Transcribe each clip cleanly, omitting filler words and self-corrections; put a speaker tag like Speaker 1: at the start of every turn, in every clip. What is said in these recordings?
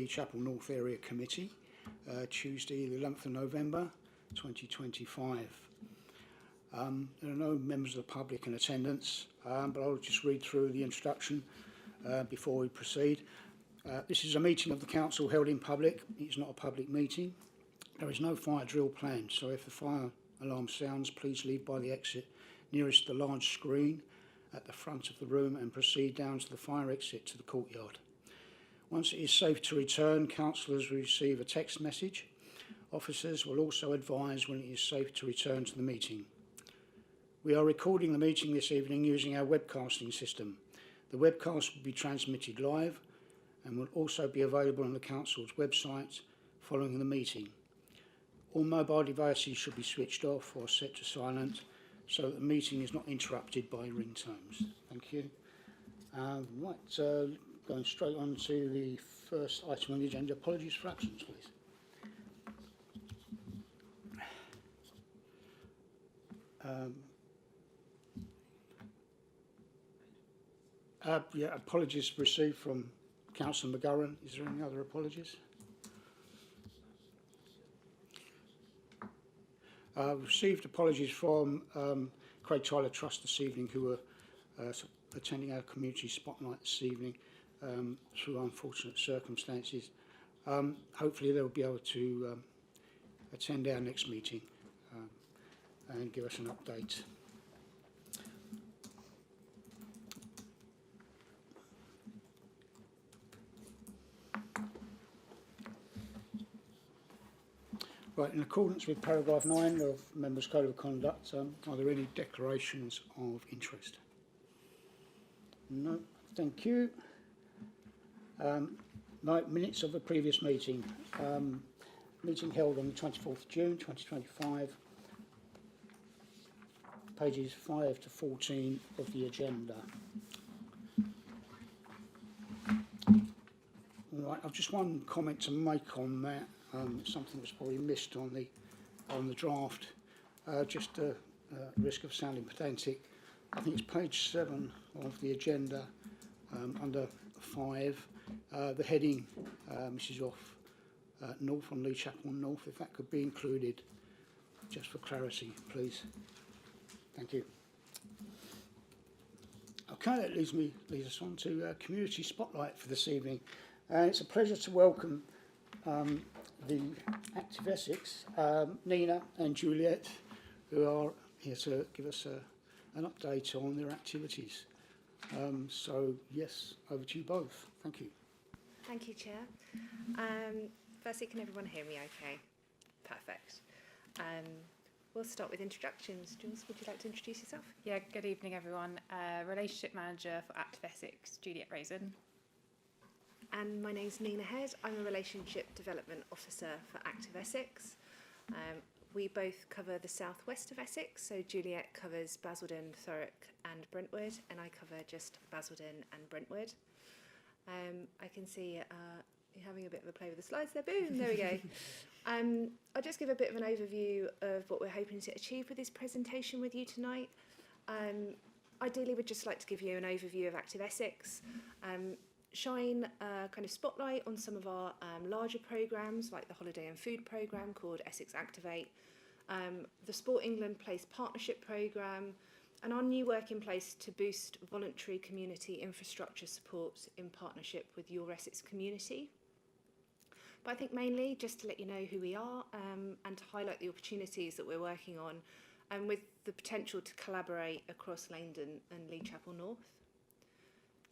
Speaker 1: Lee Chapel North Area Committee, Tuesday the 11th of November 2025. There are no members of the public in attendance, but I'll just read through the introduction before we proceed. This is a meeting of the Council held in public. It's not a public meeting. There is no fire drill planned, so if the fire alarm sounds, please leave by the exit nearest the large screen at the front of the room and proceed down to the fire exit to the courtyard. Once it is safe to return, councillors will receive a text message. Officers will also advise when it is safe to return to the meeting. We are recording the meeting this evening using our webcasting system. The webcast will be transmitted live and will also be available on the Council's website following the meeting. All mobile devices should be switched off or set to silent so that the meeting is not interrupted by ringtones. Thank you. Going straight on to the first item on the agenda. Apologies for absence, please. Apologies received from Councillor McGurran. Is there any other apologies? Received apologies from Craig Tyler Trust this evening, who were attending our community spotlight this evening through unfortunate circumstances. Hopefully they'll be able to attend our next meeting and give us an update. Right, in accordance with paragraph 9 of Members' Code of Conduct, are there any declarations of interest? No, thank you. Minutes of the previous meeting. Meeting held on the 24th of June 2025. Pages 5 to 14 of the agenda. Right, I've just one comment to make on that. Something that's probably missed on the draft. Just at risk of sounding pedantic, I think it's page 7 of the agenda, under 5. The heading, Mrs. Off North on Lee Chapel North, if that could be included, just for clarity, please. Thank you. Okay, that leads us on to Community Spotlight for this evening. It's a pleasure to welcome the Active Essex, Nina and Juliet, who are here to give us an update on their activities. So, yes, over to you both. Thank you.
Speaker 2: Thank you, Chair. Firstly, can everyone hear me okay? Perfect. We'll start with introductions. Jules, would you like to introduce yourself?
Speaker 3: Yeah, good evening, everyone. Relationship Manager for Active Essex, Juliet Raisin.
Speaker 2: And my name's Nina Head. I'm a Relationship Development Officer for Active Essex. We both cover the southwest of Essex, so Juliet covers Basildon, Thurrock and Brentwood, and I cover just Basildon and Brentwood. I can see you're having a bit of a play with the slides there. Boom, there we go. I'll just give a bit of an overview of what we're hoping to achieve with this presentation with you tonight. Ideally, we'd just like to give you an overview of Active Essex, shine a kind of spotlight on some of our larger programmes, like the holiday and food programme called Essex Activate, the Sport England Place Partnership Programme, and our new work in place to boost voluntary community infrastructure support in partnership with your Essex community. But I think mainly just to let you know who we are and to highlight the opportunities that we're working on, and with the potential to collaborate across Laindon and Lee Chapel North.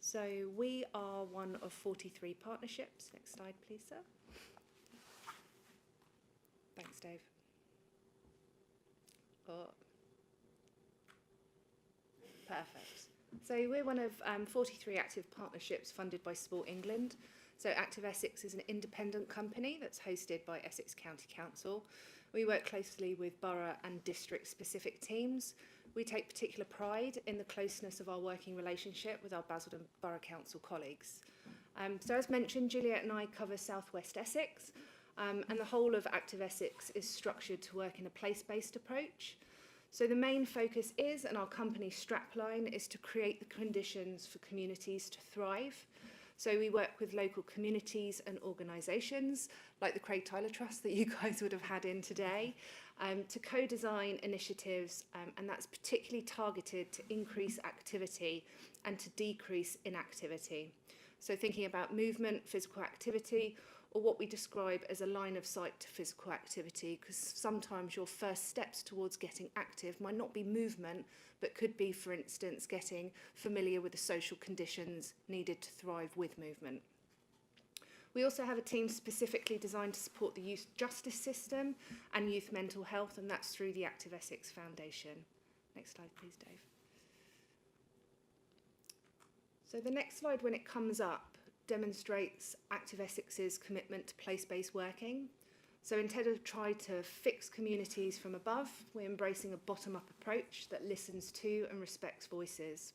Speaker 2: So we are one of 43 partnerships. Next slide, please, sir. Thanks, Dave. Oh. Perfect. So we're one of 43 active partnerships funded by Sport England. So Active Essex is an independent company that's hosted by Essex County Council. We work closely with borough and district-specific teams. We take particular pride in the closeness of our working relationship with our Basildon Borough Council colleagues. So as mentioned, Juliet and I cover South West Essex, and the whole of Active Essex is structured to work in a place-based approach. So the main focus is, and our company strapline is, to create the conditions for communities to thrive. So we work with local communities and organisations like the Craig Tyler Trust that you guys would have had in today, to co-design initiatives, and that's particularly targeted to increase activity and to decrease inactivity. So thinking about movement, physical activity, or what we describe as a line of sight to physical activity, because sometimes your first steps towards getting active might not be movement, but could be, for instance, getting familiar with the social conditions needed to thrive with movement. We also have a team specifically designed to support the youth justice system and youth mental health, and that's through the Active Essex Foundation. Next slide, please, Dave. So the next slide, when it comes up, demonstrates Active Essex's commitment to place-based working. So instead of trying to fix communities from above, we're embracing a bottom-up approach that listens to and respects voices.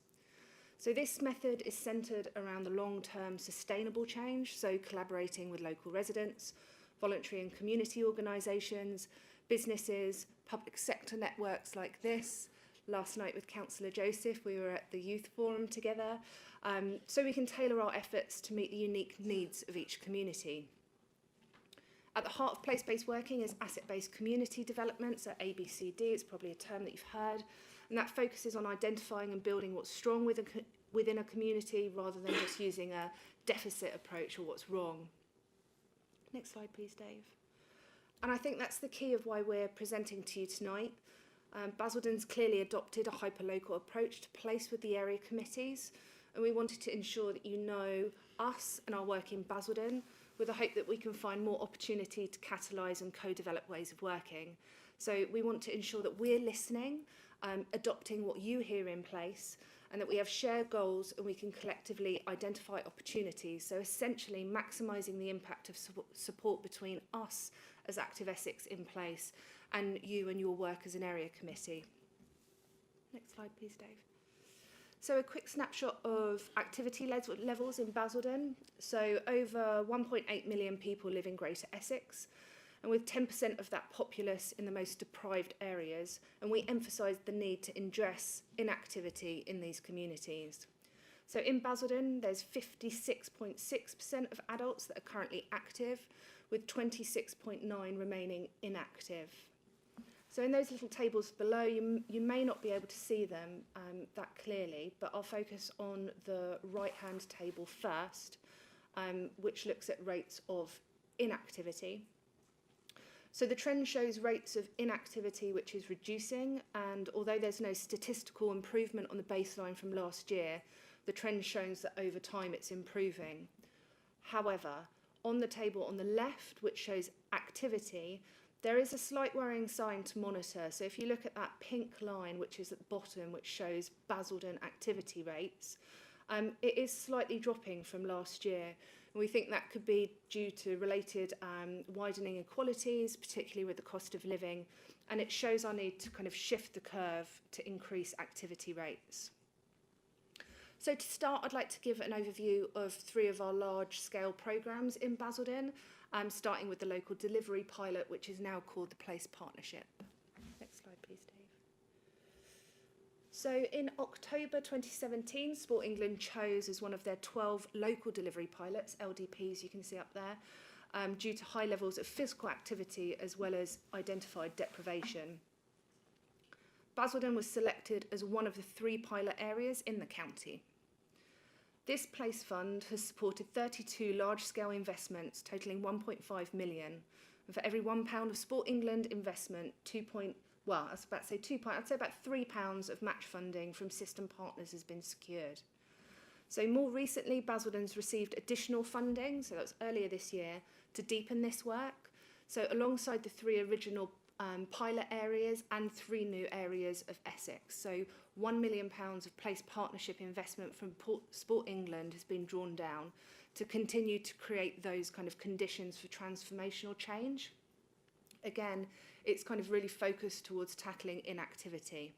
Speaker 2: So this method is centred around the long-term sustainable change, so collaborating with local residents, voluntary and community organisations, businesses, public sector networks like this. Last night with Councillor Joseph, we were at the Youth Forum together, so we can tailor our efforts to meet the unique needs of each community. At the heart of place-based working is asset-based community development, so ABCD, it's probably a term that you've heard, and that focuses on identifying and building what's strong within a community rather than just using a deficit approach or what's wrong. Next slide, please, Dave. And I think that's the key of why we're presenting to you tonight. Basildon's clearly adopted a hyperlocal approach to place with the area committees, and we wanted to ensure that you know us and our work in Basildon, with the hope that we can find more opportunity to catalyse and co-develop ways of working. So we want to ensure that we're listening, adopting what you hear in place, and that we have shared goals and we can collectively identify opportunities. So essentially maximising the impact of support between us as Active Essex in place and you and your work as an area committee. Next slide, please, Dave. So a quick snapshot of activity levels in Basildon. So over 1.8 million people live in Greater Essex, and with 10% of that populace in the most deprived areas, and we emphasised the need to address inactivity in these communities. So in Basildon, there's 56.6% of adults that are currently active, with 26.9 remaining inactive. So in those little tables below, you may not be able to see them that clearly, but I'll focus on the right-hand table first, which looks at rates of inactivity. So the trend shows rates of inactivity which is reducing, and although there's no statistical improvement on the baseline from last year, the trend shows that over time it's improving. However, on the table on the left, which shows activity, there is a slight worrying sign to monitor. So if you look at that pink line, which is at the bottom, which shows Basildon activity rates, it is slightly dropping from last year. And we think that could be due to related widening inequalities, particularly with the cost of living, and it shows our need to kind of shift the curve to increase activity rates. So to start, I'd like to give an overview of 3 of our large-scale programmes in Basildon, starting with the local delivery pilot, which is now called the Place Partnership. Next slide, please, Dave. So in October 2017, Sport England chose as one of their 12 local delivery pilots, LDPs you can see up there, due to high levels of physical activity as well as identified deprivation. Basildon was selected as one of the 3 pilot areas in the county. This Place Fund has supported 32 large-scale investments totalling 1.5 million. And for every £1 of Sport England investment, I'd say about £3 of match funding from system partners has been secured. So more recently, Basildon's received additional funding, so that was earlier this year, to deepen this work. So alongside the 3 original pilot areas and 3 new areas of Essex. So £1 million of Place Partnership investment from Sport England has been drawn down to continue to create those kind of conditions for transformational change. Again, it's kind of really focused towards tackling inactivity.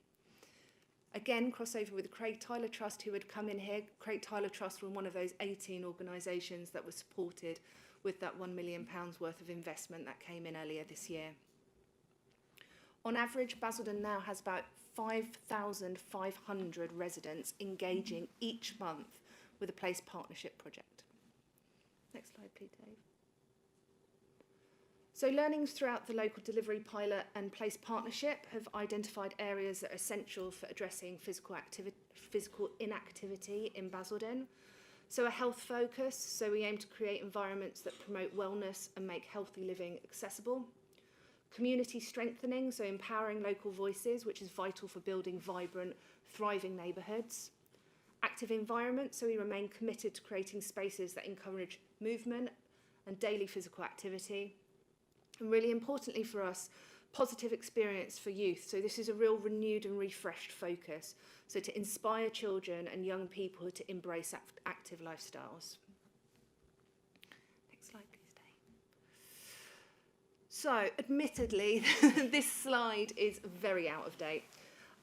Speaker 2: Again, crossover with the Craig Tyler Trust, who had come in here. Craig Tyler Trust were one of those 18 organisations that were supported with that £1 million worth of investment that came in earlier this year. On average, Basildon now has about 5,500 residents engaging each month with a Place Partnership project. Next slide, please, Dave. So learnings throughout the local delivery pilot and place partnership have identified areas that are essential for addressing physical inactivity in Basildon. So a health focus, so we aim to create environments that promote wellness and make healthy living accessible. Community strengthening, so empowering local voices, which is vital for building vibrant, thriving neighbourhoods. Active environment, so we remain committed to creating spaces that encourage movement and daily physical activity. And really importantly for us, positive experience for youth. So this is a real renewed and refreshed focus. So to inspire children and young people to embrace active lifestyles. Next slide, please, Dave. So admittedly, this slide is very out of date.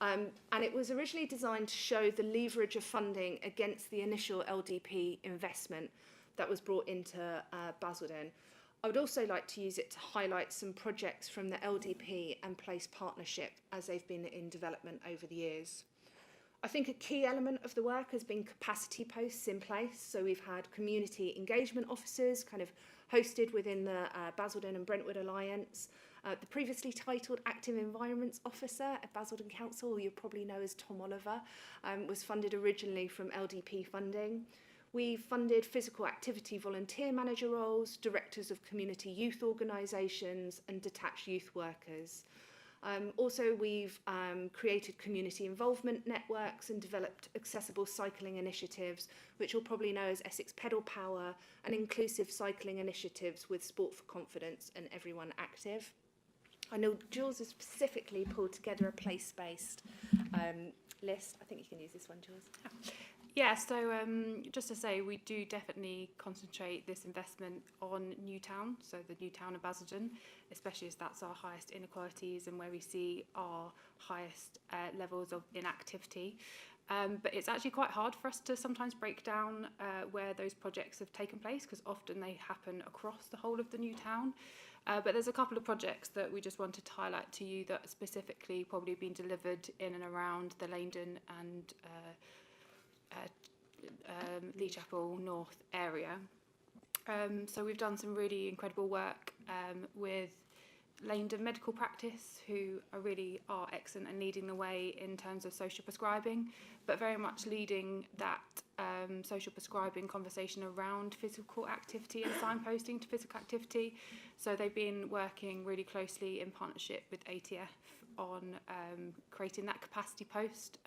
Speaker 2: And it was originally designed to show the leverage of funding against the initial LDP investment that was brought into Basildon. I would also like to use it to highlight some projects from the LDP and Place Partnership as they've been in development over the years. I think a key element of the work has been capacity posts in place. So we've had community engagement officers kind of hosted within the Basildon and Brentwood Alliance. The previously titled Active Environments Officer at Basildon Council, who you probably know as Tom Oliver, was funded originally from LDP funding. We funded physical activity volunteer manager roles, directors of community youth organisations and detached youth workers. Also, we've created community involvement networks and developed accessible cycling initiatives, which you'll probably know as Essex Pedal Power, and inclusive cycling initiatives with Sport for Confidence and Everyone Active. I know Jules has specifically pulled together a place-based list. I think you can use this one, Jules.
Speaker 3: Yeah, so just to say, we do definitely concentrate this investment on Newtown, so the Newtown of Basildon, especially as that's our highest inequalities and where we see our highest levels of inactivity. But it's actually quite hard for us to sometimes break down where those projects have taken place, because often they happen across the whole of the Newtown. But there's a couple of projects that we just wanted to highlight to you that specifically probably been delivered in and around the Laindon and Lee Chapel North area. So we've done some really incredible work with Laindon Medical Practice, who are excellent and leading the way in terms of social prescribing, but very much leading that social prescribing conversation around physical activity and signposting to physical activity. So they've been working really closely in partnership with ATF on creating that capacity post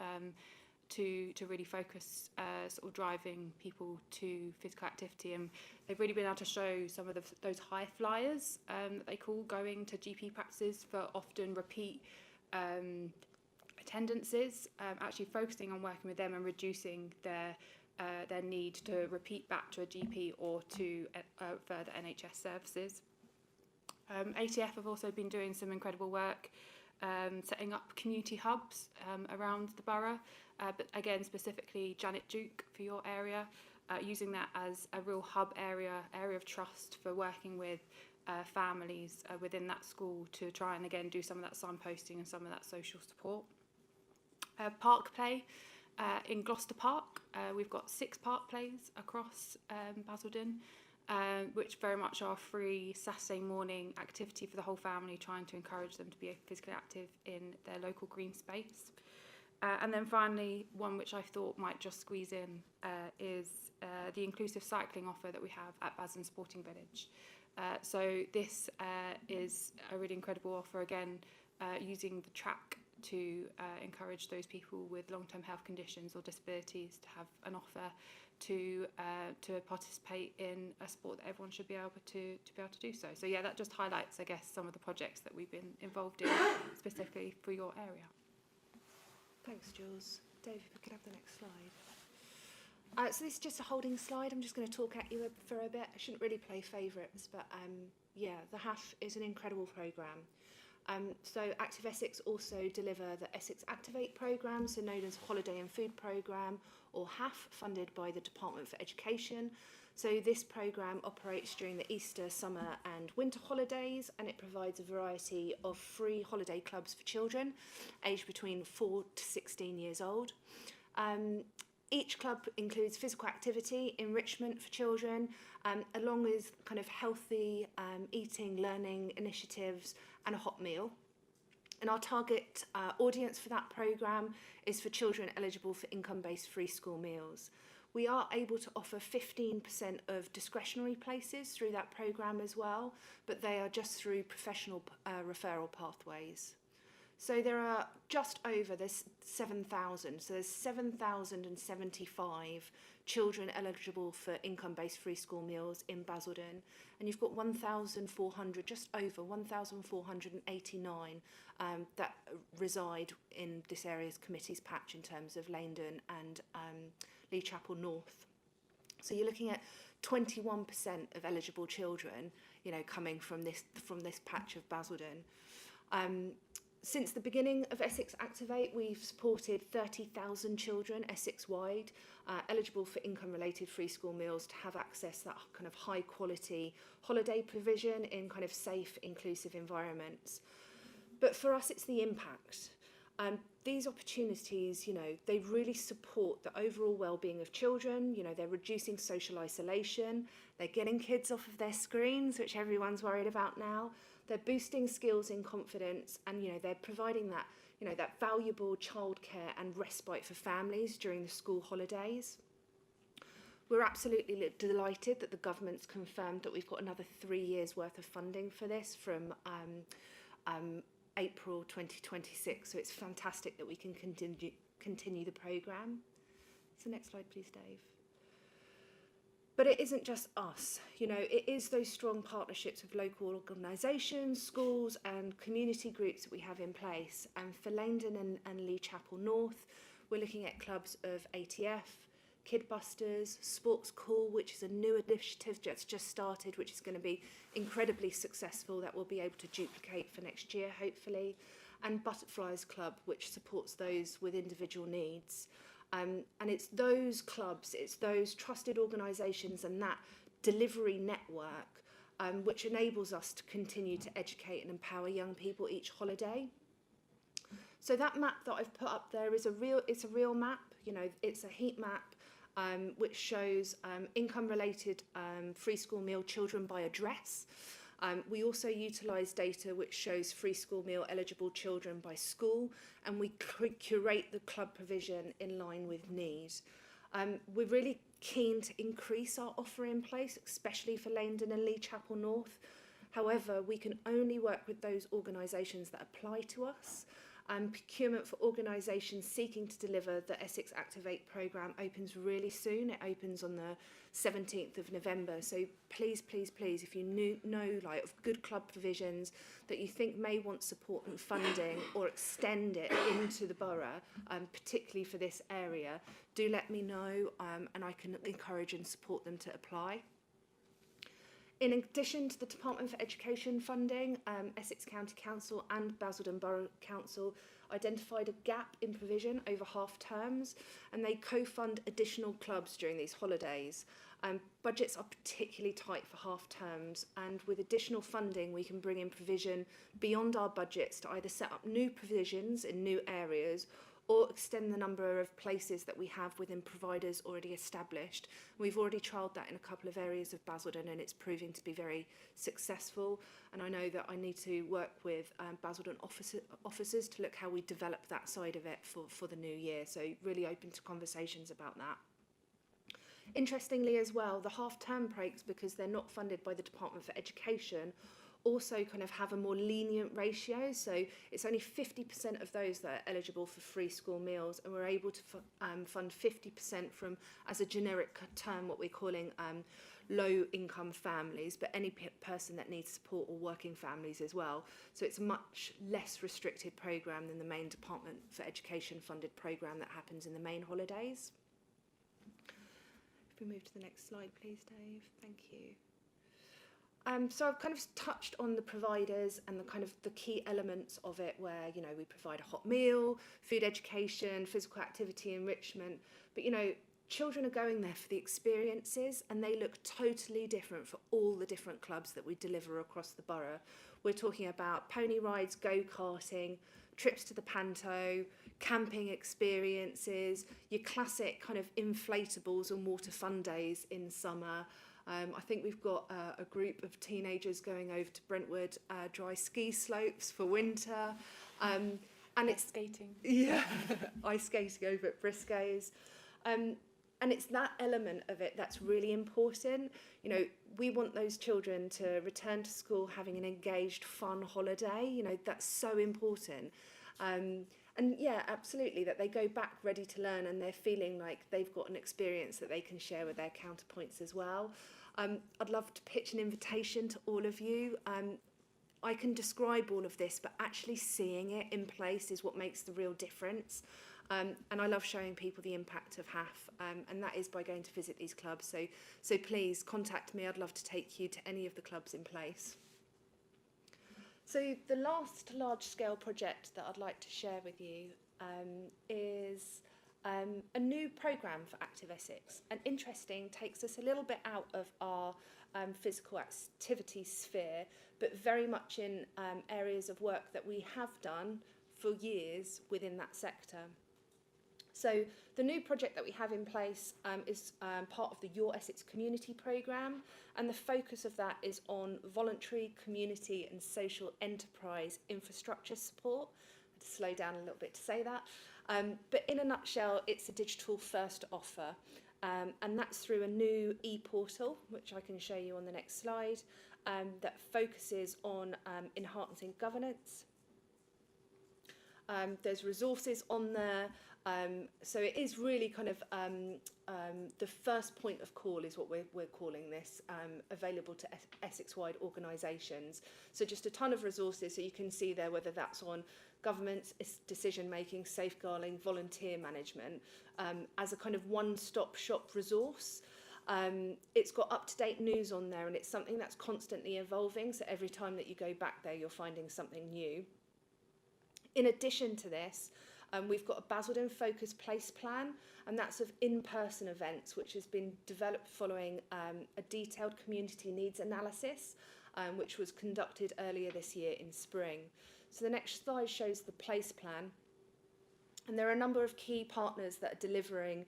Speaker 3: to really focus sort of driving people to physical activity, and they've really been able to show some of those high flyers that they call going to GP practices for often repeat attendances, actually focusing on working with them and reducing their need to repeat back to a GP or to further NHS services. ATF have also been doing some incredible work setting up community hubs around the borough, but again specifically Janet Duke for your area, using that as a real hub area of trust for working with families within that school to try and again do some of that signposting and some of that social support. Park play in Gloucester Park, we've got 6 park plays across Basildon, which very much are free Saturday morning activity for the whole family, trying to encourage them to be physically active in their local green space. And then finally, one which I thought might just squeeze in is the inclusive cycling offer that we have at Basildon Sporting Village. So this is a really incredible offer, again, using the track to encourage those people with long-term health conditions or disabilities to have an offer to participate in a sport that everyone should be able to do so. So yeah, that just highlights, I guess, some of the projects that we've been involved in specifically for your area.
Speaker 2: Thanks, Jules. Dave, if we could have the next slide. So this is just a holding slide. I'm just going to talk at you for a bit. I shouldn't really play favourites, but yeah, the HAF is an incredible programme. So Active Essex also deliver the Essex Activate programme, so known as Holiday and Food Programme, or HAF, funded by the Department for Education. So this programme operates during the Easter, summer and winter holidays, and it provides a variety of free holiday clubs for children aged between 4 to 16 years old. Each club includes physical activity, enrichment for children, along with kind of healthy eating, learning initiatives and a hot meal. And our target audience for that programme is for children eligible for income-based free school meals. We are able to offer 15% of discretionary places through that programme as well, but they are just through professional referral pathways. So there are just over, there's 7,000, so there's 7,075 children eligible for income-based free school meals in Basildon, and you've got 1,400, just over 1,489 that reside in this area's committee's patch in terms of Laindon and Lee Chapel North. So you're looking at 21% of eligible children, you know, coming from this patch of Basildon. Since the beginning of Essex Activate, we've supported 30,000 children Essex-wide eligible for income-related free school meals to have access to that kind of high-quality holiday provision in kind of safe, inclusive environments. But for us, it's the impact. These opportunities, you know, they really support the overall well-being of children. You know, they're reducing social isolation. They're getting kids off of their screens, which everyone's worried about now. They're boosting skills and confidence, and you know they're providing that, you know, that valuable childcare and respite for families during the school holidays. We're absolutely delighted that the government's confirmed that we've got another 3 years worth of funding for this from April 2026. So it's fantastic that we can continue the programme. So next slide, please, Dave. But it isn't just us, you know, it is those strong partnerships with local organisations, schools and community groups that we have in place. And for Laindon and Lee Chapel North, we're looking at clubs of ATF, Kidbusters, Sports Call, which is a new initiative that's just started, which is going to be incredibly successful, that we'll be able to duplicate for next year, hopefully, and Butterflies Club, which supports those with individual needs. And it's those clubs, it's those trusted organisations and that delivery network which enables us to continue to educate and empower young people each holiday. So that map that I've put up there is it's a real map, you know, it's a heat map which shows income-related free school meal children by address. We also utilise data which shows free school meal eligible children by school, and we curate the club provision in line with need. We're really keen to increase our offer in place, especially for Laindon and Lee Chapel North. However, we can only work with those organisations that apply to us. Procurement for organisations seeking to deliver the Essex Activate programme opens really soon. It opens on the 17th of November. So please, please, please, if you know like of good club provisions that you think may want support and funding or extend it into the borough, particularly for this area, do let me know and I can encourage and support them to apply. In addition to the Department for Education funding, Essex County Council and Basildon Borough Council identified a gap in provision over half terms, and they co-fund additional clubs during these holidays. Budgets are particularly tight for half terms, and with additional funding we can bring in provision beyond our budgets to either set up new provisions in new areas or extend the number of places that we have within providers already established. We've already trialled that in a couple of areas of Basildon and it's proving to be very successful. And I know that I need to work with Basildon officers to look how we develop that side of it for the new year. So really open to conversations about that. Interestingly as well, the half-term breaks, because they're not funded by the Department for Education, also kind of have a more lenient ratio. So it's only 50% of those that are eligible for free school meals, and we're able to fund 50% from, as a generic term, what we're calling low income families, but any person that needs support, or working families as well. So it's a much less restricted programme than the main Department for Education funded programme that happens in the main holidays. If we move to the next slide, please, Dave. Thank you. So I've kind of touched on the providers and the kind of the key elements of it, where, you know, we provide a hot meal, food education, physical activity enrichment, but, you know, children are going there for the experiences, and they look totally different for all the different clubs that we deliver across the borough. We're talking about pony rides, go-karting, trips to the panto, camping experiences, your classic kind of inflatables and water fun days in summer. I think we've got a group of teenagers going over to Brentwood dry ski slopes for winter. And it's
Speaker 3: skating.
Speaker 2: Yeah, ice skating over at Briscoe's. And it's that element of it that's really important. You know, we want those children to return to school having an engaged, fun holiday. You know, that's so important. And yeah, absolutely, that they go back ready to learn and they're feeling like they've got an experience that they can share with their counterpoints as well. I'd love to pitch an invitation to all of you. I can describe all of this, but actually seeing it in place is what makes the real difference. And I love showing people the impact of HAF, and that is by going to visit these clubs. So please contact me. I'd love to take you to any of the clubs in place. So the last large-scale project that I'd like to share with you is a new programme for Active Essex. And interesting, takes us a little bit out of our physical activity sphere, but very much in areas of work that we have done for years within that sector. So the new project that we have in place is part of the Your Essex Community Programme, and the focus of that is on voluntary, community and social enterprise infrastructure support. I had to slow down a little bit to say that. But in a nutshell, it's a digital first offer, and that's through a new e-portal, which I can show you on the next slide, that focuses on enhancing governance. There's resources on there, so it is really kind of the first point of call is what we're calling this, available to Essex-wide organisations. So just a ton of resources, so you can see there whether that's on government's decision-making, safeguarding, volunteer management, as a kind of one-stop shop resource. It's got up-to-date news on there, and it's something that's constantly evolving, so every time that you go back there you're finding something new. In addition to this, we've got a Basildon Focus Place Plan, and that's of in-person events, which has been developed following a detailed community needs analysis, which was conducted earlier this year in spring. So the next slide shows the Place Plan, and there are a number of key partners that are delivering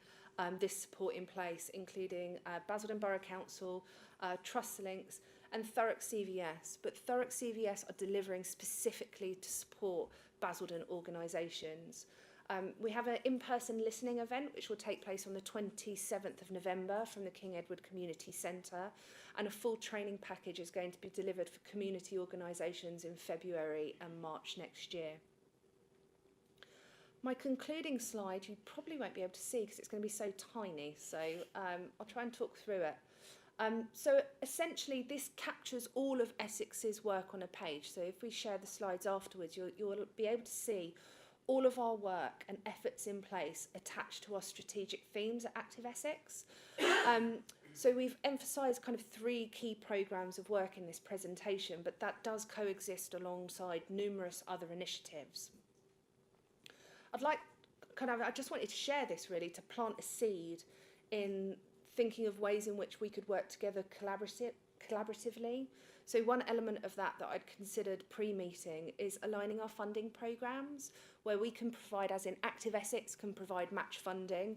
Speaker 2: this support in place, including Basildon Borough Council, TrustLinks, and Thurrock CVS. But Thurrock CVS are delivering specifically to support Basildon organisations. We have an in-person listening event which will take place on the 27th of November from the King Edward Community Centre, and a full training package is going to be delivered for community organisations in February and March next year. My concluding slide you probably won't be able to see because it's going to be so tiny, so I'll try and talk through it. So essentially this captures all of Essex's work on a page. So if we share the slides afterwards, you'll be able to see all of our work and efforts in place attached to our strategic themes at Active Essex. So we've emphasised kind of 3 key programmes of work in this presentation, but that does coexist alongside numerous other initiatives. I just wanted to share this really to plant a seed in thinking of ways in which we could work together collaboratively. So one element of that I'd considered pre-meeting is aligning our funding programmes, where we can provide, as in Active Essex can provide match funding,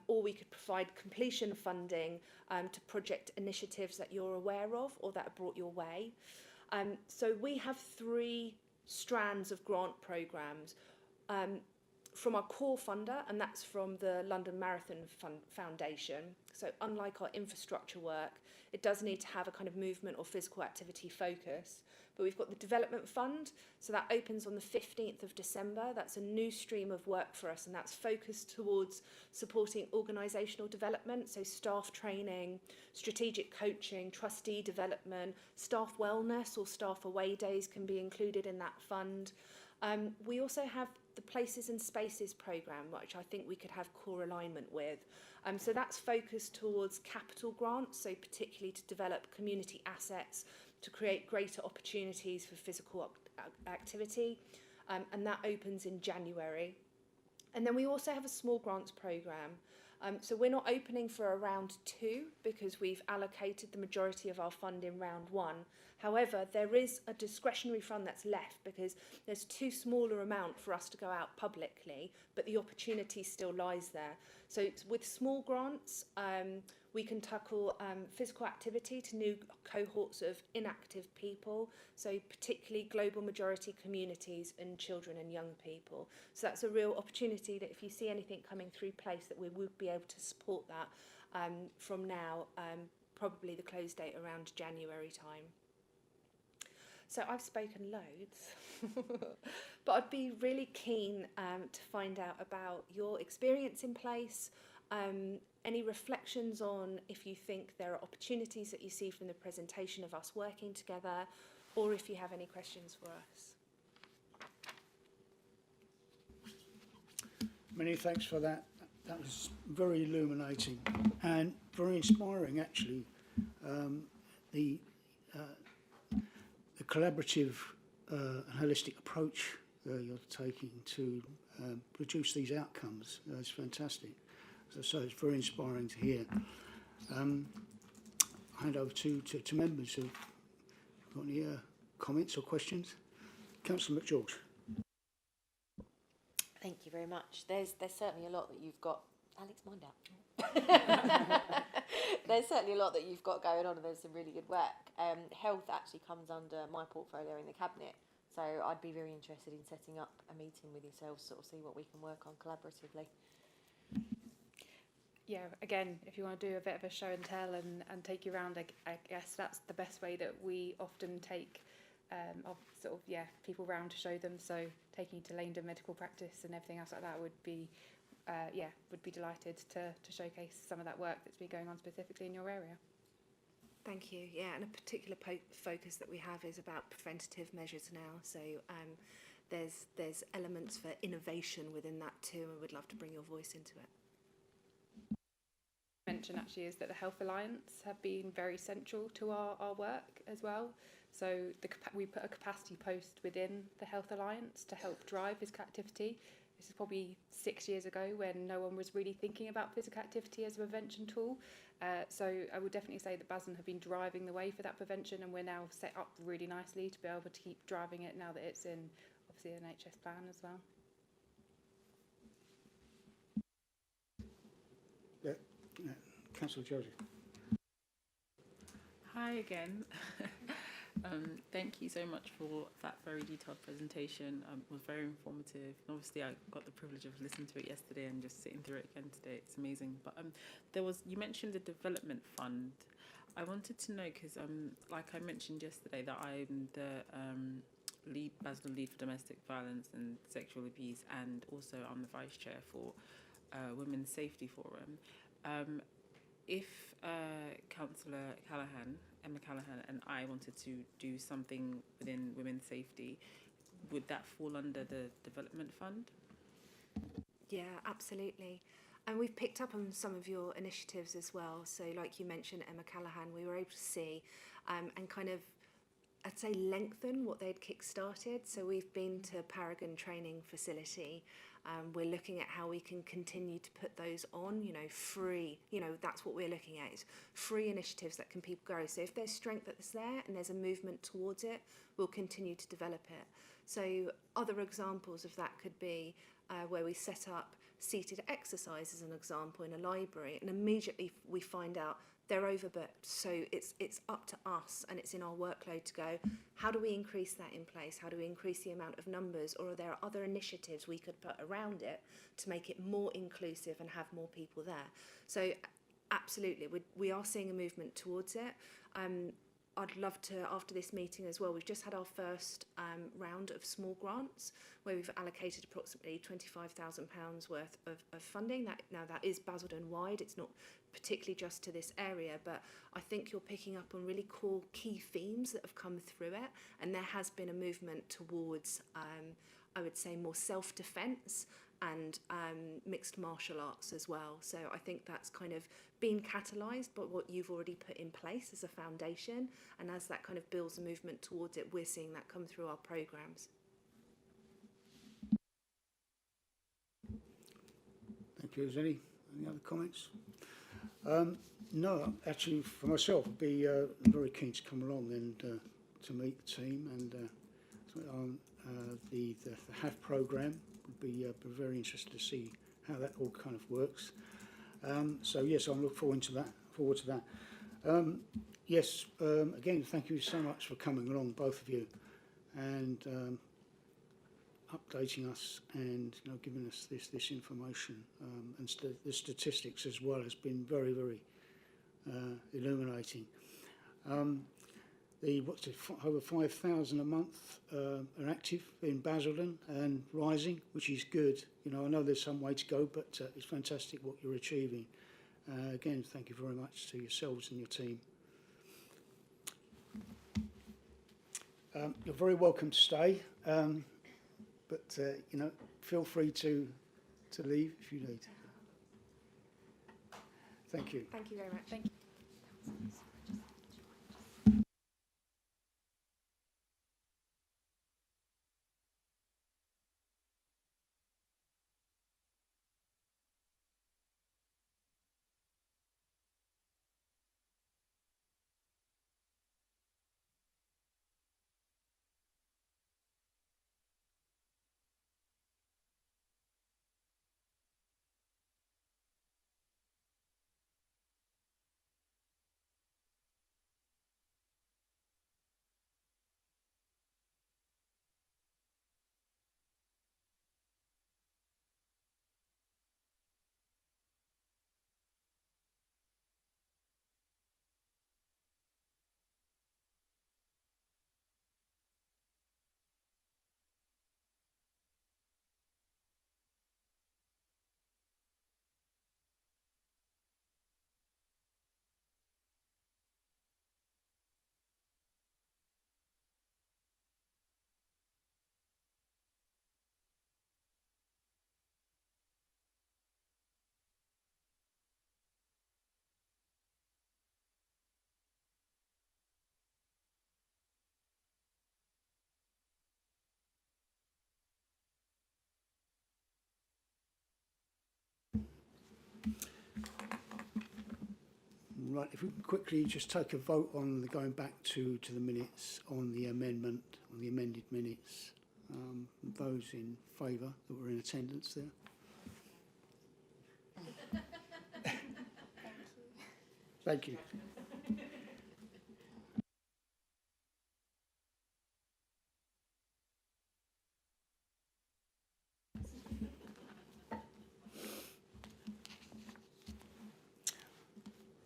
Speaker 2: or we could provide completion funding to project initiatives that you're aware of or that are brought your way. So we have 3 strands of grant programmes. From our core funder, and that's from the London Marathon Foundation. So unlike our infrastructure work, it does need to have a kind of movement or physical activity focus. But we've got the Development Fund, so that opens on the 15th of December. That's a new stream of work for us, and that's focused towards supporting organisational development, so staff training, strategic coaching, trustee development, staff wellness or staff away days can be included in that fund. We also have the Places and Spaces programme, which I think we could have core alignment with. So that's focused towards capital grants, so particularly to develop community assets, to create greater opportunities for physical activity, and that opens in January. And then we also have a small grants programme, So we're not opening for a round 2 because we've allocated the majority of our fund in round 1. However, there is a discretionary fund that's left because there's too smaller amount for us to go out publicly, but the opportunity still lies there. So with small grants, we can tackle physical activity to new cohorts of inactive people, so particularly global majority communities and children and young people. So that's a real opportunity that if you see anything coming through place, that we would be able to support that from now, probably the close date around January time. So I've spoken loads, but I'd be really keen to find out about your experience in place, any reflections on if you think there are opportunities that you see from the presentation of us working together, or if you have any questions for us.
Speaker 1: Many thanks for that. That was very illuminating and very inspiring, actually. The collaborative and holistic approach you're taking to produce these outcomes is fantastic. So it's very inspiring to hear. I'll hand over to members who've got any comments or questions. Councillor McGeorge.
Speaker 4: Thank you very much. There's certainly a lot that you've got. Alex, mind out. There's certainly a lot that you've got going on, and there's some really good work. Health actually comes under my portfolio in the cabinet, so I'd be very interested in setting up a meeting with yourselves, sort of see what we can work on collaboratively.
Speaker 3: Yeah, again, if you want to do a bit of a show and tell and take you around, I guess that's the best way that we often take people round to show them. So taking you to Laindon medical practice and everything else like that would be delighted to showcase some of that work that's been going on specifically in your area.
Speaker 2: Thank you. Yeah, and a particular focus that we have is about preventative measures now. So there's elements for innovation within that too, and we'd love to bring your voice into it.
Speaker 3: Mention actually is that the Health Alliance have been very central to our work as well. So we put a capacity post within the Health Alliance to help drive physical activity. This is probably 6 years ago when no one was really thinking about physical activity as a prevention tool. So I would definitely say that Basildon have been driving the way for that prevention, and we're now set up really nicely to be able to keep driving it now that it's in obviously an NHS plan as well.
Speaker 1: Yeah. Councillor Josie.
Speaker 5: Hi again. Thank you so much for that very detailed presentation. It was very informative. And obviously, I got the privilege of listening to it yesterday and just sitting through it again today. It's amazing. But you mentioned the development fund. I wanted to know because, like I mentioned yesterday, that I'm the Basildon lead for domestic violence and sexual abuse, and also I'm the vice chair for Women's Safety Forum. If Councillor Emma Callaghan and I wanted to do something within women's safety, would that fall under the development fund?
Speaker 2: Yeah, absolutely. And we've picked up on some of your initiatives as well. So like you mentioned, Emma Callaghan, we were able to see and kind of, I'd say, lengthen what they'd kick-started. So we've been to Paragon Training Facility. We're looking at how we can continue to put those on, free, that's what we're looking at, is free initiatives that can people grow. So if there's strength that's there and there's a movement towards it, we'll continue to develop it. So other examples of that could be where we set up seated exercise as an example in a library, and immediately we find out they're overbooked. So it's up to us, and it's in our workload to go, how do we increase that in place? How do we increase the amount of numbers? Or are there other initiatives we could put around it to make it more inclusive and have more people there? So absolutely, we are seeing a movement towards it. I'd love to, after this meeting as well, we've just had our first round of small grants where we've allocated approximately £25,000 worth of funding. That is Basildon wide, it's not particularly just to this area, but I think you're picking up on really cool key themes that have come through it, and there has been a movement towards, I would say, more self-defence and mixed martial arts as well. So I think that's kind of been catalysed by what you've already put in place as a foundation, and as that kind of builds a movement towards it, we're seeing that come through our programmes.
Speaker 1: Thank you. Is there any Any other comments? No, actually, for myself, I'd be very keen to come along and to meet the team, and the HAF programme would be very interested to see how that all kind of works. So yes, I'm looking forward to that. Yes, again, thank you so much for coming along, both of you, and updating us and giving us this information, and the statistics as well has been very, very illuminating. Over 5,000 a month are active in Basildon and rising, which is good. I know there's some way to go, but it's fantastic what you're achieving. Again, thank you very much to yourselves and your team. You're very welcome to stay, but feel free to leave if you need. Thank you.
Speaker 3: Thank you very much. Thank you.
Speaker 1: Right, if we can quickly just take a vote on going back to the minutes on the amendment, on the amended minutes. Those in favour that were in attendance there. Thank you.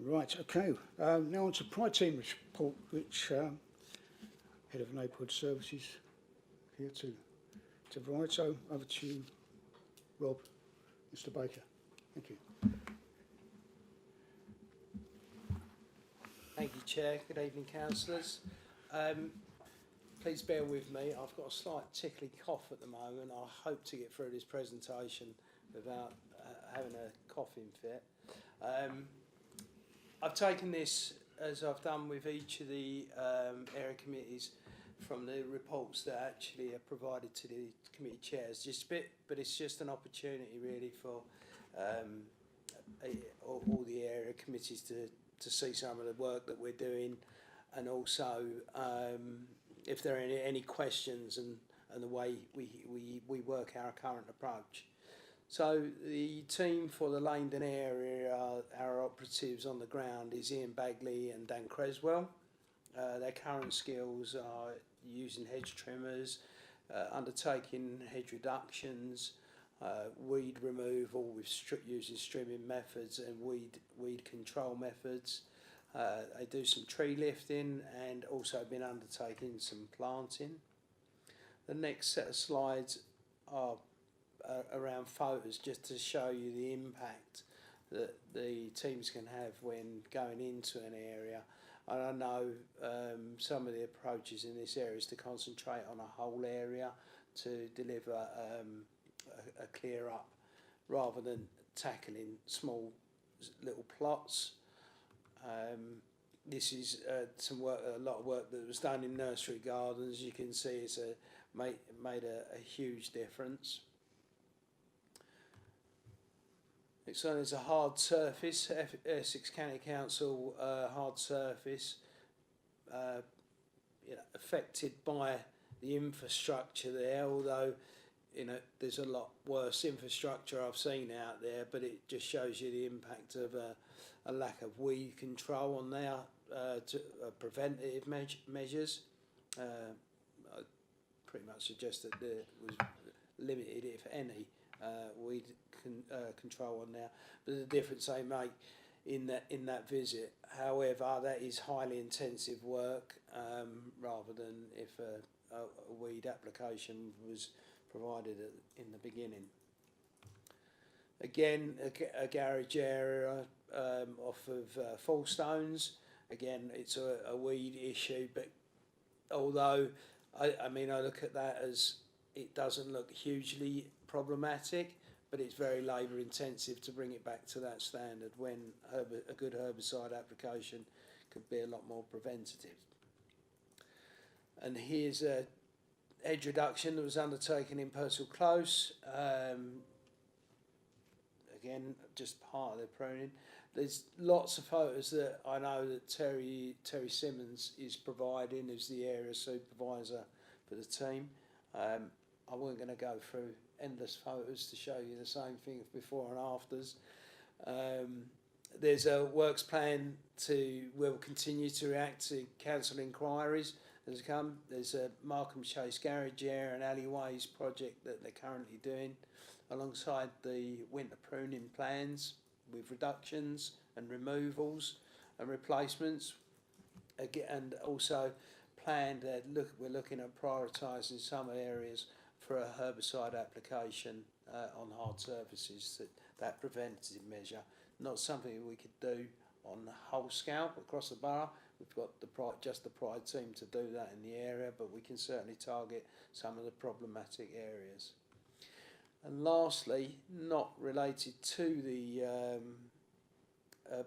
Speaker 1: Right, okay. Now on to Pride Team report, which Head of Neighbourhood Services here to provide. So over to you, Rob, Mr. Baker. Thank you.
Speaker 6: Thank you, Chair. Good evening, councillors. Please bear with me. I've got a slight tickly cough at the moment. I hope to get through this presentation without having a coughing fit. I've taken this, as I've done with each of the area committees, from the reports that actually are provided to the committee chairs. Just a bit, but it's just an opportunity really for all the area committees to see some of the work that we're doing, and also if there are any questions and the way we work our current approach. So the team for the Laindon area, our operatives on the ground is Ian Bagley and Dan Creswell. Their current skills are using hedge trimmers, undertaking hedge reductions, weed removal with using strimming methods and weed control methods. They do some tree lifting and also been undertaking some planting. The next set of slides are around photos, just to show you the impact that the teams can have when going into an area. And I know some of the approaches in this area is to concentrate on a whole area to deliver a clear up, rather than tackling small little plots. This is a lot of work that was done in nursery gardens. You can see it's made a huge difference. So there's a hard surface, Essex County Council hard surface, affected by the infrastructure there, although there's a lot worse infrastructure I've seen out there, but it just shows you the impact of a lack of weed control on there, preventative measures. I pretty much suggest that there was limited, if any, weed control on there, but the difference they make in that visit. However, that is highly intensive work, rather than if a weed application was provided in the beginning. Again, a garage area off of Fallstones. Again, it's a weed issue, but although I look at that as it doesn't look hugely problematic, but it's very labour intensive to bring it back to that standard when a good herbicide application could be a lot more preventative. And here's a hedge reduction that was undertaken in Purcell Close. Again, just part of the pruning. There's lots of photos that I know that Terry Simmons is providing as the area supervisor for the team. I wasn't going to go through endless photos to show you the same thing before and afters. There's a works plan we'll continue to react to council inquiries as come. There's a Markham Chase garage area and alleyways project that they're currently doing, alongside the winter pruning plans with reductions and removals and replacements. Again, and also planned we're looking at prioritising some areas for a herbicide application on hard surfaces, that preventative measure. Not something we could do on the whole scale across the borough. We've got the Pride team to do that in the area, but we can certainly target some of the problematic areas. And lastly, not related to the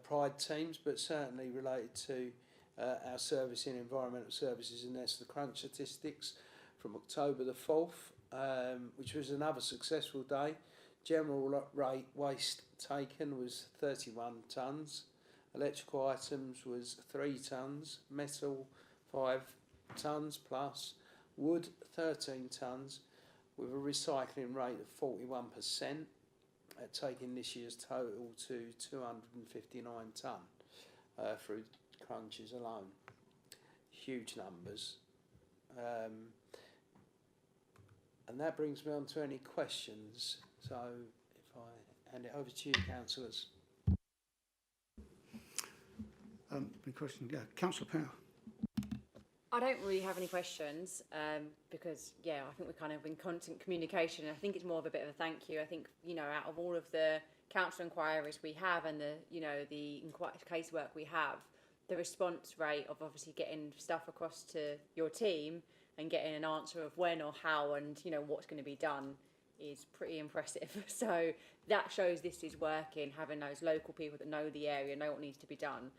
Speaker 6: Pride teams, but certainly related to our service in environmental services, and that's the crunch statistics from October the 4th, which was another successful day. General rate waste taken was 31 tonnes, electrical items was 3 tonnes, metal 5 tonnes plus, wood 13 tonnes, with a recycling rate of 41%, taking this year's total to 259 tonne through crunches alone. Huge numbers. And that brings me on to any questions. So if I hand it over to you, councillors.
Speaker 1: Any question? Yeah, Councillor Power.
Speaker 7: I don't really have any questions because, yeah, I think we're kind of in constant communication. I think it's more of a bit of a thank you. I think, out of all of the council inquiries we have and the casework we have, the response rate of obviously getting stuff across to your team and getting an answer of when or how and, what's going to be done is pretty impressive. So that shows this is working, having those local people that know the area, know what needs to be done.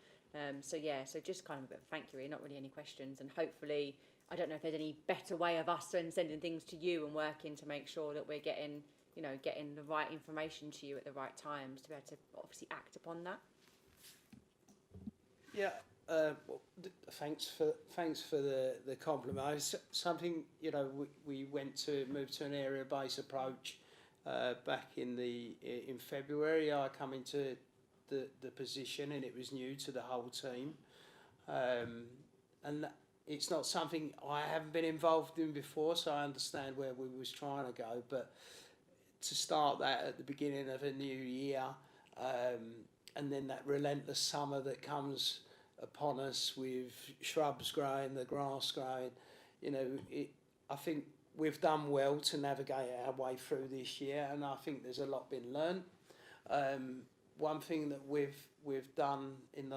Speaker 7: So just kind of a bit of thank you, really, not really any questions. And hopefully, I don't know if there's any better way of us sending things to you and working to make sure that we're getting the right information to you at the right times to be able to obviously act upon that.
Speaker 6: Yeah, thanks for the compliment. It's something we moved to an area-based approach back in February. I come into the position and it was new to the whole team, and it's not something I haven't been involved in before, so I understand where we was trying to go. But to start that at the beginning of a new year, and then that relentless summer that comes upon us with shrubs growing, the grass growing, I think we've done well to navigate our way through this year, and I think there's a lot been learned. One thing that we've done in the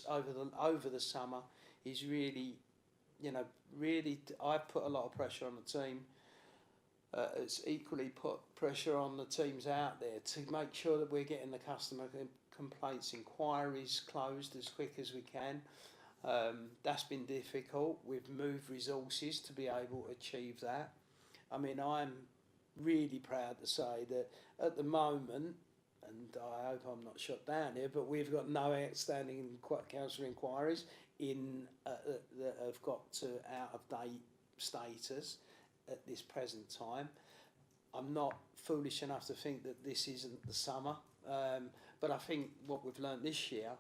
Speaker 6: over the summer is really I've put a lot of pressure on the team. It's equally put pressure on the teams out there to make sure that we're getting the customer complaints, inquiries closed as quick as we can. That's been difficult. We've moved resources to be able to achieve that. I mean, I'm really proud to say that at the moment, and I hope I'm not shut down here, but we've got no outstanding council inquiries that have got to out of date status at this present time. I'm not foolish enough to think that this isn't the summer, but I think what we've learned this year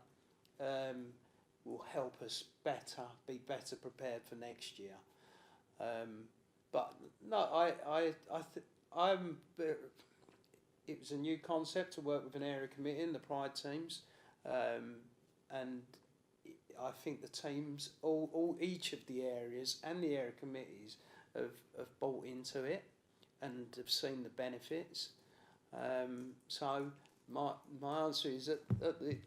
Speaker 6: will help us be better prepared for next year. But no, it was a new concept to work with an area committee and the Pride teams, and I think the teams, each of the areas and the area committees have bought into it and have seen the benefits. So my answer is at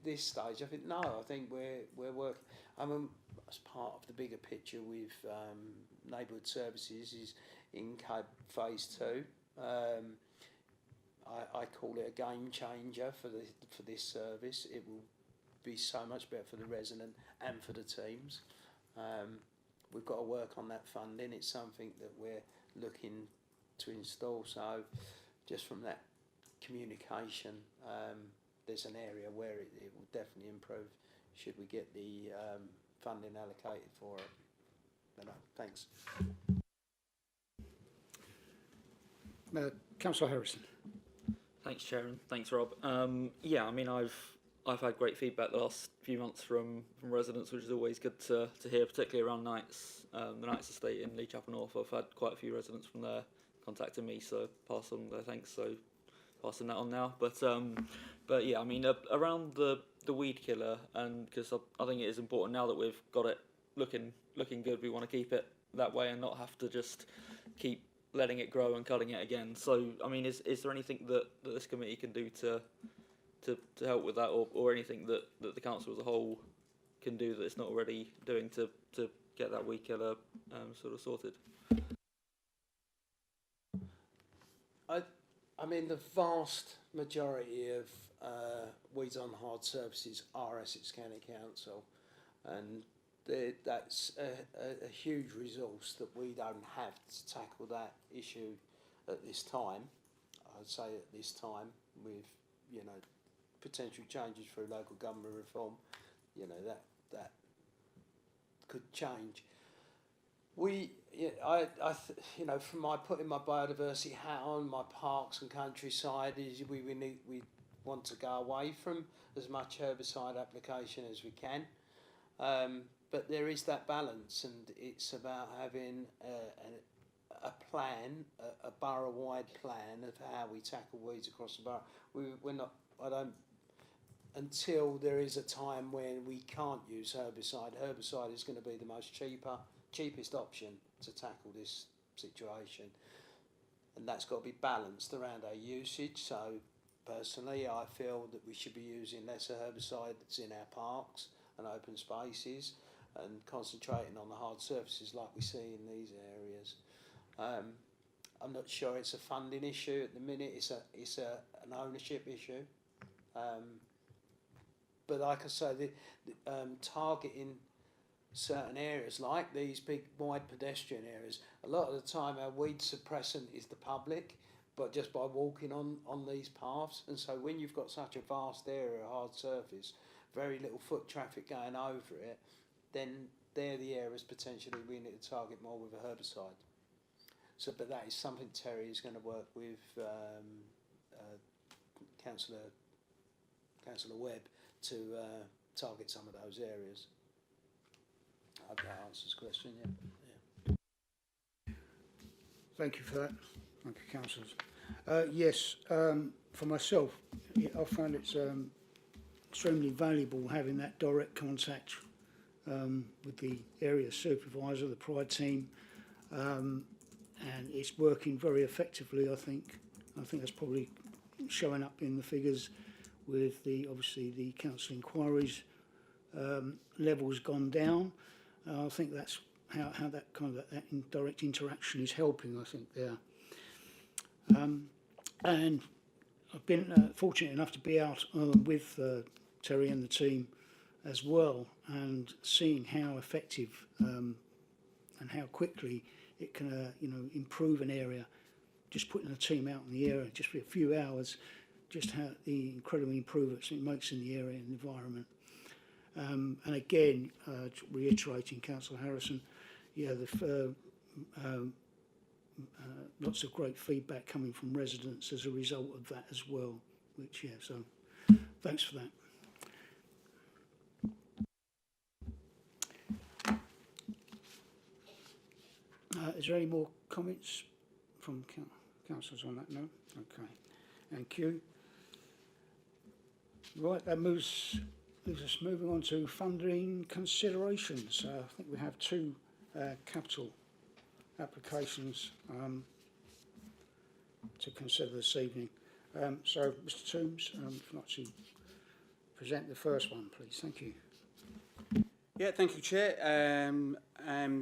Speaker 6: this stage, I think no. I think we're working. I mean, as part of the bigger picture with neighbourhood services is in phase 2. I call it a game changer for this service. It will be so much better for the resident and for the teams. We've got to work on that funding. It's something that we're looking to install. So just from that communication, there's an area where it will definitely improve should we get the funding allocated for it. But no, thanks.
Speaker 1: Councillor Harrison.
Speaker 8: Thanks, Sharon. Thanks, Rob. Yeah, I mean, I've had great feedback the last few months from residents, which is always good to hear, particularly around Knights, the Knights estate in Lee Chapel North. I've had quite a few residents from there contacting me, so pass on their thanks. So passing that on now. But yeah, I mean, around the weed killer, and because I think it is important now that we've got it looking good, we want to keep it that way and not have to just keep letting it grow and cutting it again. So, I mean, is there anything that this committee can do to help with that, or anything that the council as a whole can do that it's not already doing to get that weed killer sort of sorted?
Speaker 6: I mean, the vast majority of weeds on hard surfaces are Essex County Council, and that's a huge resource that we don't have to tackle that issue at this time. I'd say at this time, with potential changes through local government reform, that could change. From my putting my biodiversity hat on, my parks and countryside, is we want to go away from as much herbicide application as we can. But there is that balance, and it's about having a plan, a borough-wide plan of how we tackle weeds across the borough. Until there is a time when we can't use herbicide. Herbicide is going to be the most cheapest option to tackle this situation, and that's got to be balanced around our usage. So personally, I feel that we should be using lesser herbicide that's in our parks and open spaces, and concentrating on the hard surfaces like we see in these areas. I'm not sure it's a funding issue at the minute. It's an ownership issue. But like I say, targeting certain areas like these big wide pedestrian areas, a lot of the time our weed suppressant is the public, but just by walking on these paths. And so when you've got such a vast area of hard surface, very little foot traffic going over it, then they're the areas potentially we need to target more with a herbicide. So, but that is something Terry is going to work with Councillor Webb to target some of those areas. I hope that answers the question. Yeah.
Speaker 1: Thank you for that. Thank you, councillors. Yes, for myself, I find it's extremely valuable having that direct contact with the area supervisor, the Pride team, and it's working very effectively. I think that's probably showing up in the figures with obviously the council inquiries level's gone down. I think that's how that kind of that indirect interaction is helping. I think there, and I've been fortunate enough to be out with Terry and the team as well, and seeing how effective and how quickly it can improve an area. Just putting a team out in the area just for a few hours just how the incredible improvements it makes in the area and environment. And again, reiterating Councillor Harrison, yeah, lots of great feedback coming from residents as a result of that as well, which, yeah, so thanks for that. Is there any more comments from councillors on that? No? Okay. Thank you. Right, that moves us moving on to funding considerations. I think we have two capital applications to consider this evening. So, Mr. Toombs, if you'd like to present the first one, please. Thank you.
Speaker 9: Yeah, thank you, Chair.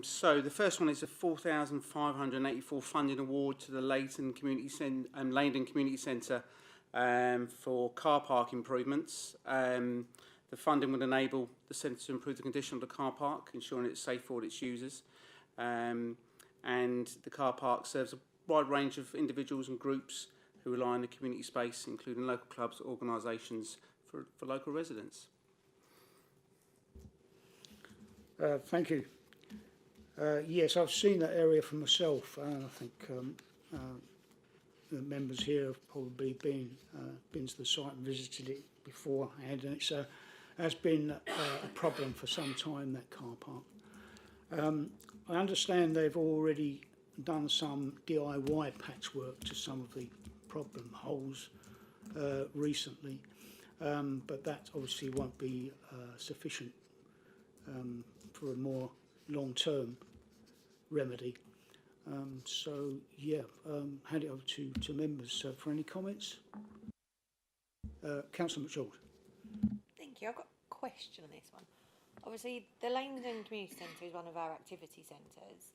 Speaker 9: So the first one is a £4,584 funding award to the Laindon Community Centre for car park improvements. The funding would enable the centre to improve the condition of the car park, ensuring it's safe for all its users. And the car park serves a wide range of individuals and groups who rely on the community space, including local clubs, organisations for local residents.
Speaker 1: Thank you. Yes, I've seen that area for myself. I think the members here have probably been to the site and visited it beforehand, and it has been a problem for some time, that car park. I understand they've already done some DIY patchwork to some of the problem holes recently, but that obviously won't be sufficient for a more long-term remedy. So, yeah, hand it over to members for any comments. Councillor McDonald.
Speaker 4: Thank you. I've got a question on this one. Obviously, the Laindon Community Centre is one of our activity centres,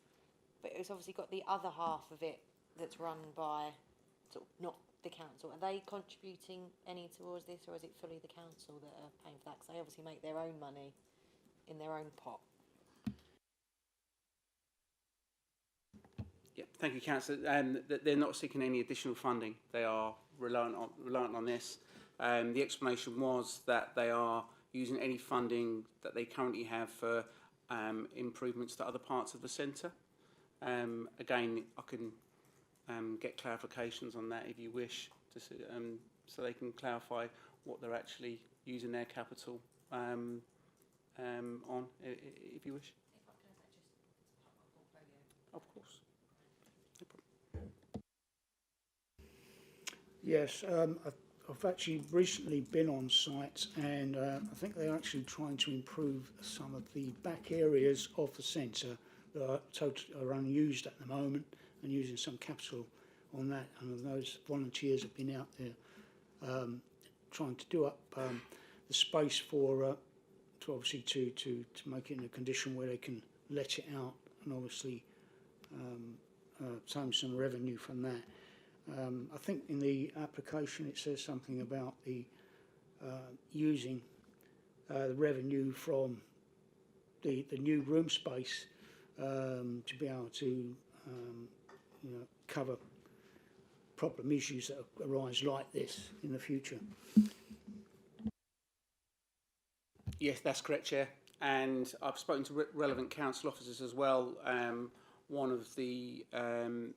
Speaker 4: but it's obviously got the other half of it that's run by sort of not the council. Are they contributing any towards this, or is it fully the council that are paying for that? Because they obviously make their own money in their own pot.
Speaker 9: Yeah, thank you, Councillor. They're not seeking any additional funding. They are reliant on this. The explanation was that they are using any funding that they currently have for improvements to other parts of the centre. Again, I can get clarifications on that if you wish, so they can clarify what they're actually using their capital on, if you wish. Of course.
Speaker 1: Yes, I've actually recently been on site, and I think they're actually trying to improve some of the back areas of the centre that are unused at the moment, and using some capital on that. And those volunteers have been out there trying to do up the space for to obviously to make it in a condition where they can let it out, and obviously obtain some revenue from that. I think in the application it says something about the using the revenue from the new room space to be able to cover problem issues that arise like this in the future.
Speaker 9: Yes, that's correct, Chair. And I've spoken to relevant council officers as well. One of the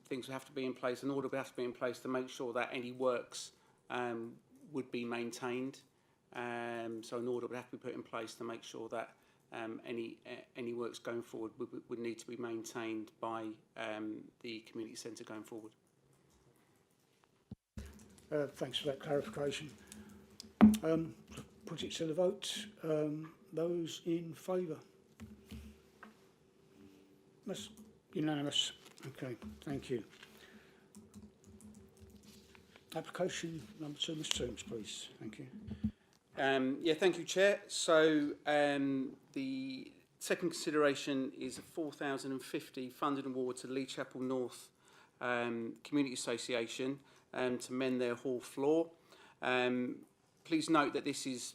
Speaker 9: things would have to be in place, an order would have to be in place to make sure that any works would be maintained. So an order would have to be put in place to make sure that any works going forward would need to be maintained by the community centre going forward.
Speaker 1: Thanks for that clarification. Put it to the vote. Those in favour? That's unanimous. Okay, thank you. Application number 2, Mr. Toombs, please. Thank you.
Speaker 9: Yeah, thank you, Chair. So the second consideration is a £4,050 funding award to Lee Chapel North Community Association to mend their hall floor. Please note that this is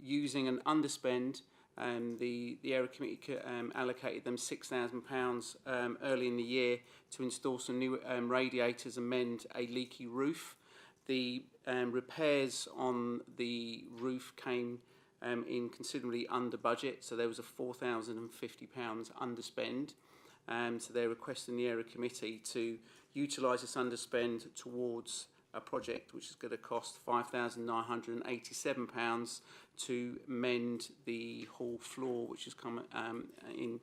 Speaker 9: using an underspend. The area committee allocated them £6,000 early in the year to install some new radiators and mend a leaky roof. the repairs on the roof came in considerably under budget, so there was a £4,050 underspend. So they're requesting the area committee to utilise this underspend towards a project which is going to cost £5,987 to mend the hall floor, which has come in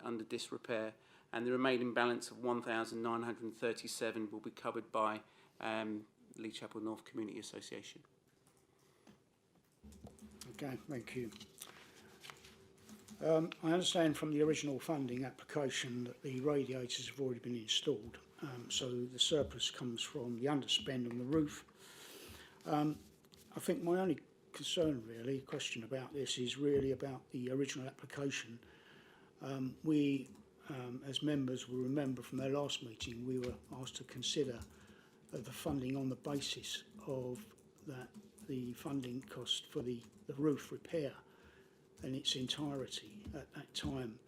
Speaker 9: under disrepair, and the remaining balance of £1,937 will be covered by Lee Chapel North Community Association.
Speaker 1: Okay, thank you. I understand from the original funding application that the radiators have already been installed, so the surplus comes from the underspend on the roof. I think my only concern, really, question about this is really about the original application. We, as members, will remember from their last meeting, we were asked to consider the funding on the basis of the funding cost for the roof repair in its entirety at that time.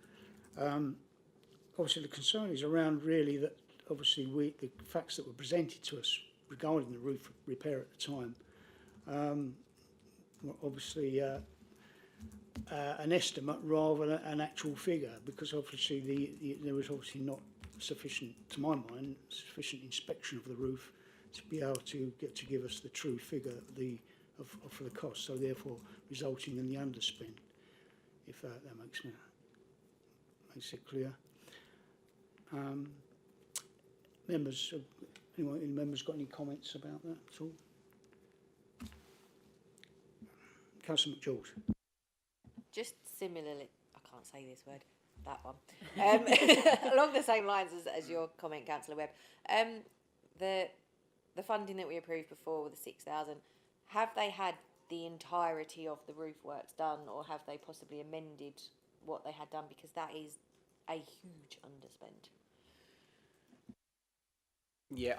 Speaker 1: Obviously, the concern is around really that obviously the facts that were presented to us regarding the roof repair at the time were obviously an estimate rather than an actual figure, because obviously there was obviously not sufficient, to my mind, sufficient inspection of the roof to be able to give us the true figure for the cost, so therefore resulting in the underspend, if that makes it clear. Members, anyone, any members got any comments about that at all? Councillor McGeorge.
Speaker 4: Just similarly, I can't say this word, that one. Along the same lines as your comment, Councillor Webb. The funding that we approved before with the 6,000, have they had the entirety of the roof works done, or have they possibly amended what they had done? Because that is a huge underspend.
Speaker 9: Yeah,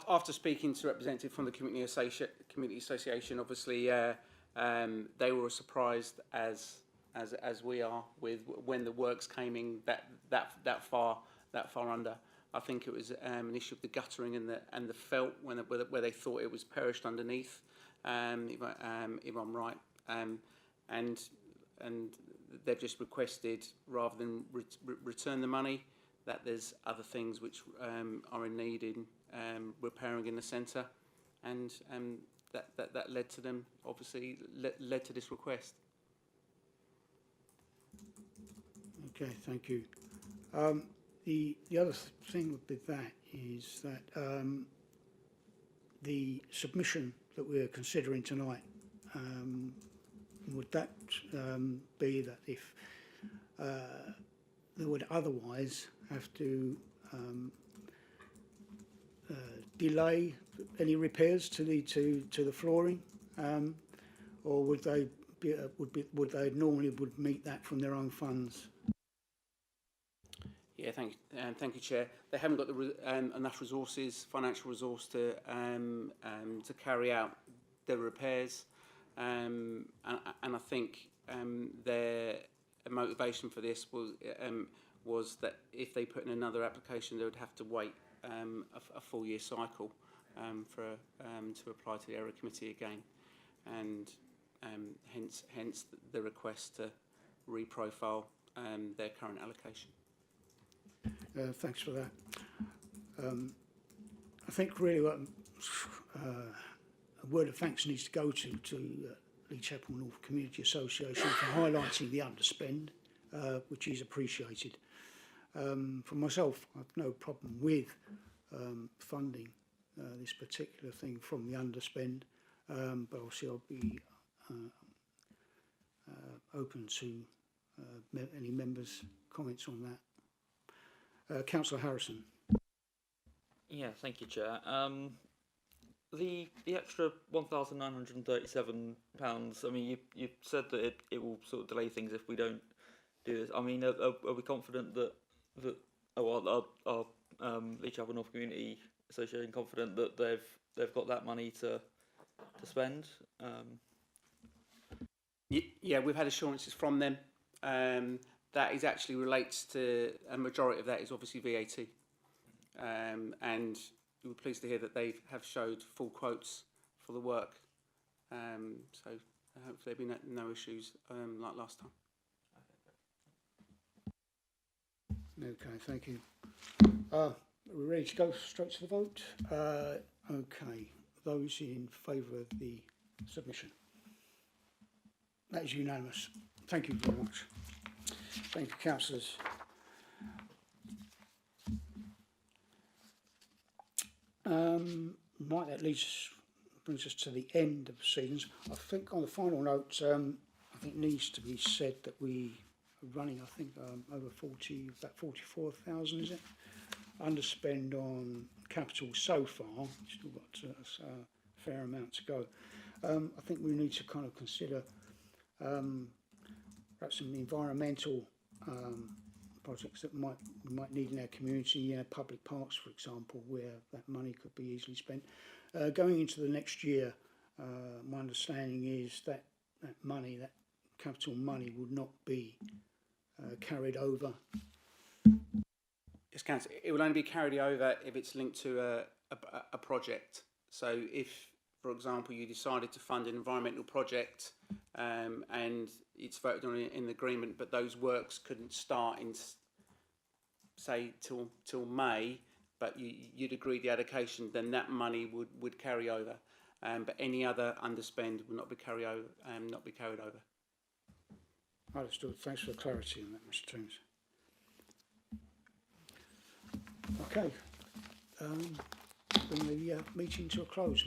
Speaker 9: after speaking to representative from the community association, obviously they were as surprised as we are with when the works came in that far under. I think it was an issue of the guttering and the felt where they thought it was perished underneath. If I'm right, and they've just requested, rather than return the money, that there's other things which are in need in repairing in the centre, and that led to them, obviously led to this request.
Speaker 1: Okay, thank you. The other thing with that is that the submission that we're considering tonight, would that be that if they would otherwise have to delay any repairs to the flooring, or would they normally meet that from their own funds?
Speaker 9: Yeah, thank you, Chair. They haven't got enough resources, financial resource to carry out the repairs, and I think their motivation for this was that if they put in another application, they would have to wait a full year cycle to apply to the area committee again, and hence the request to reprofile their current allocation.
Speaker 1: Thanks for that. I think really what a word of thanks needs to go to Lee Chapel North Community Association for highlighting the underspend, which is appreciated. For myself, I've no problem with funding this particular thing from the underspend, but obviously I'll be open to any members' comments on that. Councillor Harrison.
Speaker 8: Yeah, thank you, Chair. The extra £1,937. I mean, you said that it will sort of delay things if we don't do this. I mean, are we confident that our Lee Chapel North Community Association confident that they've got that money to spend?
Speaker 9: Yeah, we've had assurances from them. That is actually relates to a majority of that is obviously VAT, and you were pleased to hear that they have showed full quotes for the work. So hopefully there'll be no issues like last time.
Speaker 1: Okay, thank you. We're ready to go straight to the vote. Okay, those in favour of the submission? That is unanimous. Thank you very much. Thank you, councillors. Right, that brings us to the end of proceedings. I think on the final note, I think it needs to be said that we are running, I think, over about 44,000, is it? Underspend on capital so far. Still got a fair amount to go. I think we need to kind of consider perhaps some environmental projects that we might need in our community, public parks, for example, where that money could be easily spent. Going into the next year, my understanding is that money, that capital money, would not be carried over.
Speaker 9: Yes, Councillor, it will only be carried over if it's linked to a project. So if, for example, you decided to fund an environmental project and it's voted on in the agreement, but those works couldn't start in, say, till May, but you'd agree the allocation, then that money would carry over. But any other underspend will not be carried over.
Speaker 1: Understood. Thanks for the clarity on that, Mr. Toombs. Okay. Bring the meeting to a close.